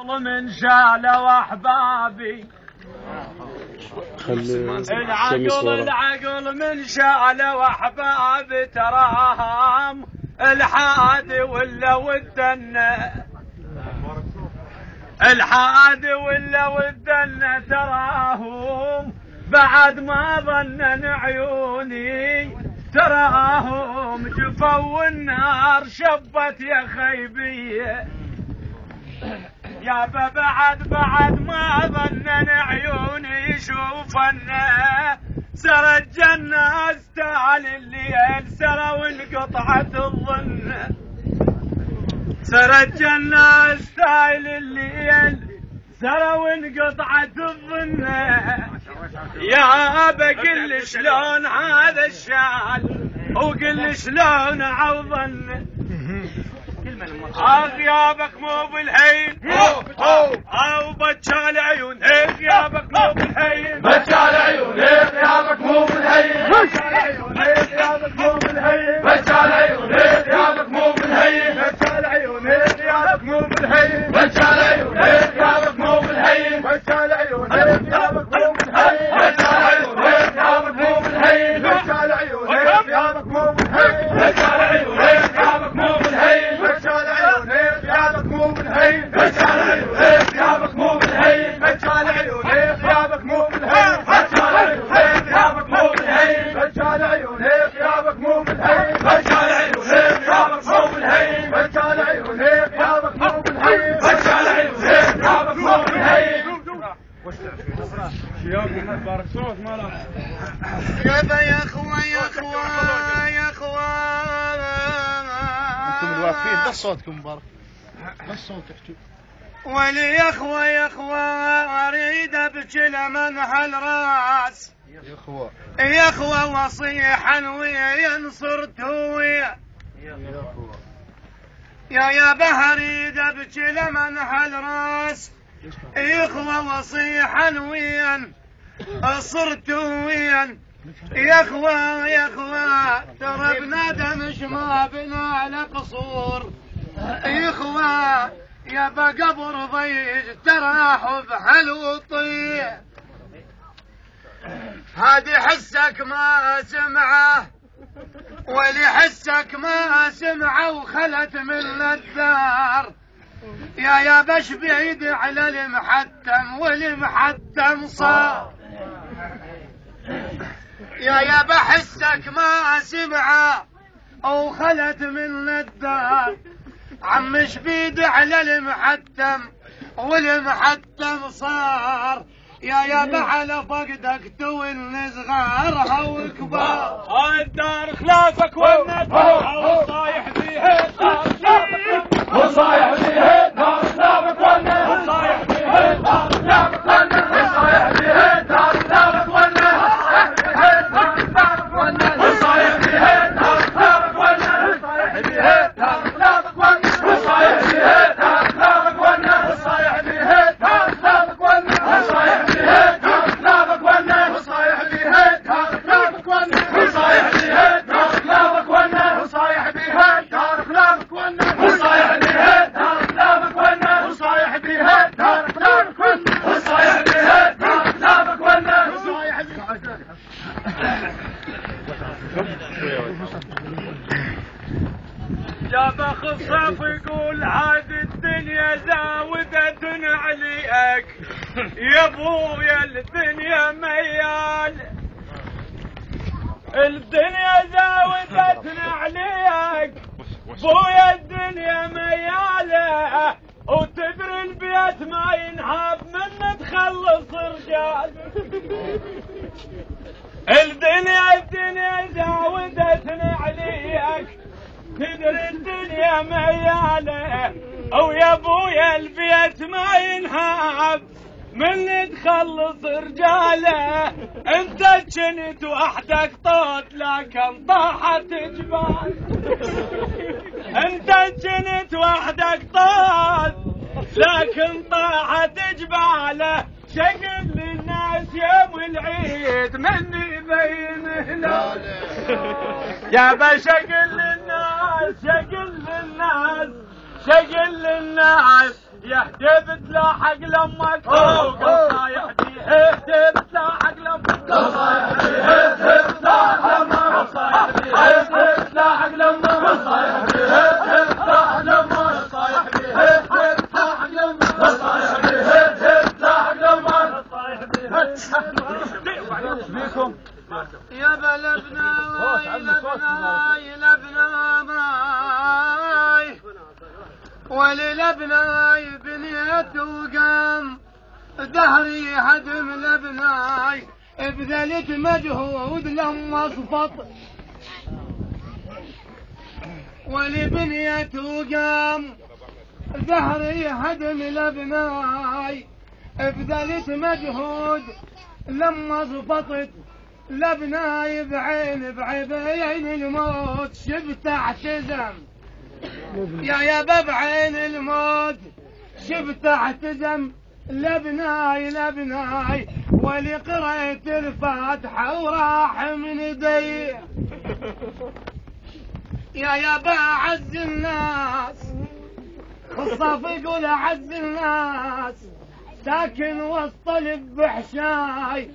من شاله واحبابي العقل من شاله واحبابي تراهم الحادي ولا ودنا الحادي ولا ودنا تراهم بعد ما ظنن عيوني تراهم جفوا والنار شبت يا خيبيه يا بعد ما ظنن عيوني يشوفنا سر الجنة استعل الليل سر وانقطعت الظن سر الجنة استعل الليل سر وانقطعت الظن يا بقل شلون هذا الشال وقل شلون عوضن غيابك مو بالهين او بتشال عيون غيابك مو بالهين بتشال عيون غيابك مو بالهين بتشال عيون غيابك مو بالهين بتشال عيون غيابك مو بالهين بتشال عيون غيابك مو بالهين بتشال عيون غيابك مو بالهين بتشال عيون غيابك مو بالهين بتشال عيون غيابك مو بالهين بتشال عيون غيابك مو بالهين بتشال عيون غيابك مو بالهين بتشال عيون غيابك مو بالهين بتشال عيون غيابك مو بالهين بتشال عيون غيابك مو بالهين بتشال عيون غيابك مو بالهين بتشال عيون غيابك مو بالهين بتشال عيون غيابك مو بالهين بتشال عيون غيابك مو بالهين بتشال عيون غيابك مو بالهين يا محمد بارك صوت ماله يا اخوة يا اخوة يا اخوة انتم الواقفين بس صوتكم مبارك بس صوت تحكي ولي يا اخوة يا اخوة اريد ابكي لمن هالراس يا اخوة يا اخوة وصيحا وين صرت ويا يا بهريد ابكي لمن هالراس يا اخوة وصيحا وين صرت وين يا اخوة يا اخوة ترى بندم ما بنا على قصور يا اخوة يا بقبر ضيج تراح بهالوطي هادي حسك ما سمعه ولي حسك ما سمعه وخلت من الدار يا بش بعيد على المحتم والمحتم صار يا بحسك ما سمعه وخلت من الدار عم شبيد على المحتم والمحتم صار يا على فقدك تولن صغارها وكبار الدار خلافك والندار وصايح فيها وصايح فيها الدار خلافك والناس وصايح فيها الدار خلافك والناس وصايح فيها الدار خلافك والناس وصايح فيها الدار خلافك والناس وصايح فيها الدار خلافك والناس وصايح فيها الدار خلافك والناس وصايح فيها الدار خلافك والناس وصايح فيها الدار خلافك والناس وصايح فيها الدار خلافك والناس وصايح فيها الدار خلافك والناس وصايح فيها الدار خلافك والناس وصايح فيها الدار خلافك والناس وصايح فيها الدار خلافك والناس وصايح فيها الدار خلافك والناس جاب خصاف يقول هذه الدنيا زاودة عليك يا ابويا الدنيا ميال الدنيا زاودة عليك بويا الدنيا ميالة وتدري البيت ما ينهاب منه تخلص رجال الدنيا زاودة عليك تدري الدنيا ميالة او يا ابويا البيت ما ينهاب من تخلص رجاله انت كنت وحدك طوت لكن طاحت جبال انت كنت وحدك طوت لكن طاحت جباله شكل للناس يوم العيد مني بين هلاله يا بشكل للناس شكل للناس يهدي بتلاحق لما فوق الصايح دي يهدي بتلاحق لما الصايح دي يهدي بتلاحق لما الصايح دي يهدي بتلاحق لما الصايح دي يهدي بتلاحق لما الصايح دي يهدي بتلاحق لما الصايح دي يهدي بتلاحق لما الصايح دي بيكم يا بلبنا لبنا ماي وللبناي بنيت وقام دهري هدم لبناي بذلك مجهود لما صفط ولبنيت وقام دهري هدم لبناي بذلك مجهود لما صفطت لبناي بعين الموت شفت اعتزم يا بعين الموت شفت اعتزم لبناي ولقريت الفاتحة وراح من يدي يا بعز الناس الصف يقول اعز الناس ساكن وسط البحشاي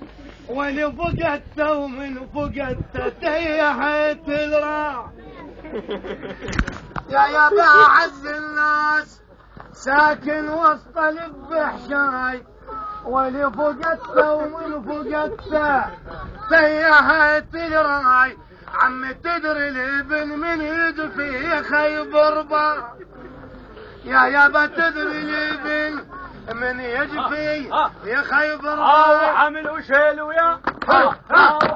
ولي فقدته ومن فقدته تيحت الراح يا بعز الناس ساكن وسط البحشاي ولي فقدته ومن فقدته تيحت الراي عم تدري الابن من يد في خيبر بار يا بتدري الابن من يجفي يا خيبر حمل وشيل ويا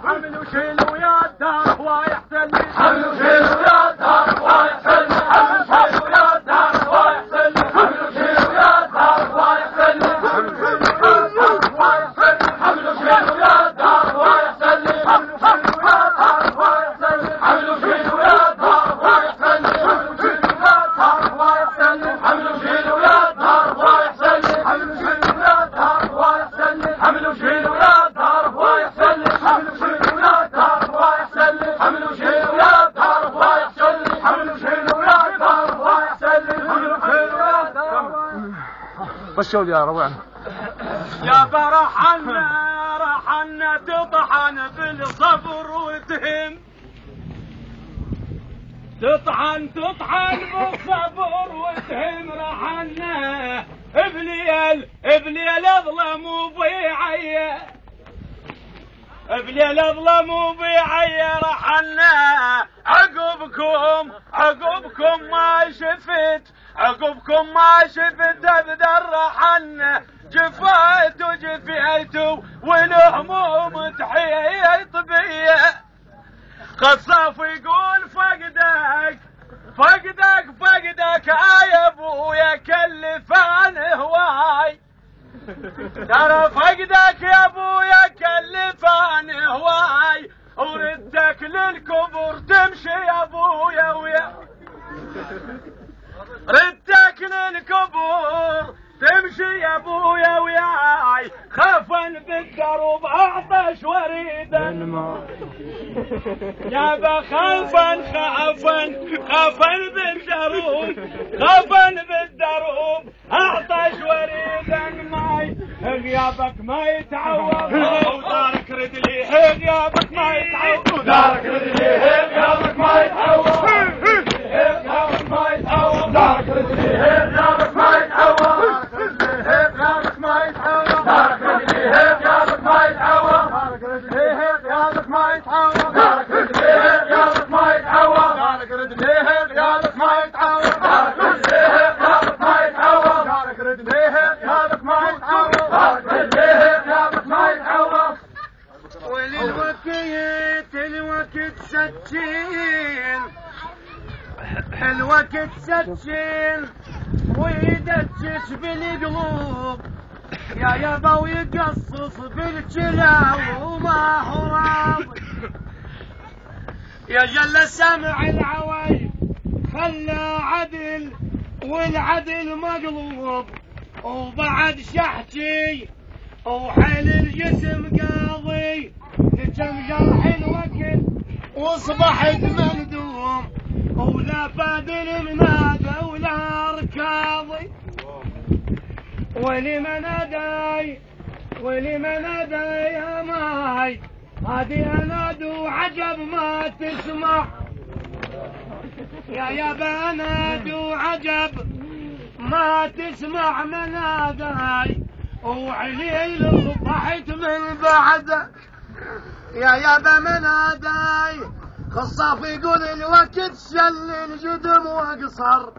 حمل وشيل ويا الدار ويحتل حمل وشيل ويا الدار ويحتل حمل وشيل ويا الدار ويحتل حمل وشيل ويا الدار ويحتل حمل وشيل ويا الدار ويحتل حمل وشيل ويا الدار ويحتل حمل وشيل ويا الدار ويحتل حمل وشيل ويا الدار ويحتل حمل وشيل ويا الدار ويحتل حمل وشيل ويا الدار ويحتل حمل وشيل ويا الدار ويحتل حمل وشيل ويا الدار ويحتل حمل وشيل ويا الدار ويحتل حمل وشيل ويا الدار ويحتل حمل وشيل ويا الدار بشوا يا روعنا يا رحنا تطحن بالصبر وتهم تطحن بالصبر وتهم رحنا ابليل اظلم وبيعيه ابليل اظلم وبيعيه رحنا عقبكم ما شفت عقبكم ما شفت ابدا رحنا جفيت والهموم تحيط بيا قصاف يقول فقدك يا ابويا كلفان هواي ترى فقدك يا ابويا كلفان هواي وردك للكبر تمشي يا ابويا ويا ردك للكبر تمشي يا ابويا وياي خافا بالدرب اعطش وريدا يا خافا بالدرب اعطش وريدا ماي غيابك ما يتعوض ودارك ردلي غيابك ما يتعوض ودارك ردلي غيابك ما يتعوض غيابك ما يتعوض دارك ردلي غيابك ما يتعوض غيابك ما يتعوض دارك ردلي غيابك ما يتعوض غيابك ما يتعوض دارك ردلي غيابك ما يتعوض دارك ردلي غيابك ما يتعوض دارك ردلي غيابك ما يتعوض دارك ردلي غيابك ما يتعوض دارك ردلي غيابك ما يتعوض الوقت سكين الوقت سكين ويدجش بالقلوب يا يابا ويقصص بالكلا وما هو راضي يا جل سمع العوايب خلى عدل والعدل مقلوب وبعد شحتي وحل الجسم قاضي كم جرح الوقت واصبحت مندوم ولا فادل منادى ولا ركاضي ولمن أداي ولمن أداي يا ماي هذه أنادو عجب ما تسمع يا بنادو عجب ما تسمع من أداي وعليل ضحيت من بعدك يا من أداي خصاف يقول الوقت شل الجدم واقصر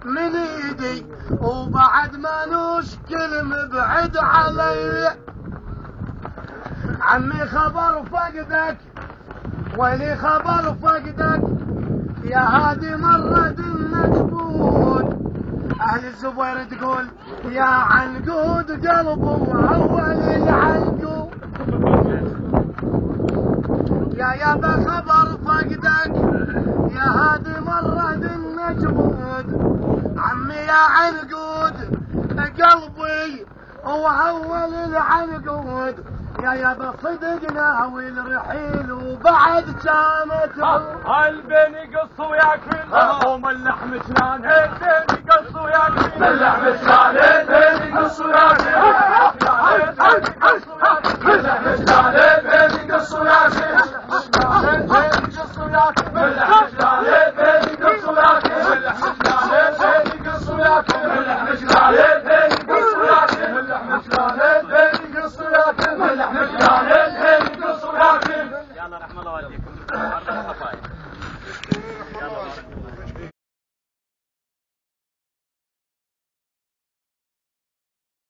من ايدي وبعد ما نشكل مبعد علي عمي خبر فقدك ولي خبر فقدك يا هادي مرد المجبود اهل الزبير تقول يا عنقود قلبه اول العنقود يا بخبر فقدك يا هادي مرد المجبود عمي يا عنقود قلبي وأول العنقود يا بصدق ناوي الرحيل وبعد كانت البين يقص وياك هم اللحم شلان البين يقص وياك اللحم شلان البين يقص وياك اللحم شلان البين يقص وياك اللحم شلان البين يقص وياك اللحم شلان البين يقص وياك اللحم شلان البين يقص وياك اللحم شلان البين يقص وياك اللحم شلان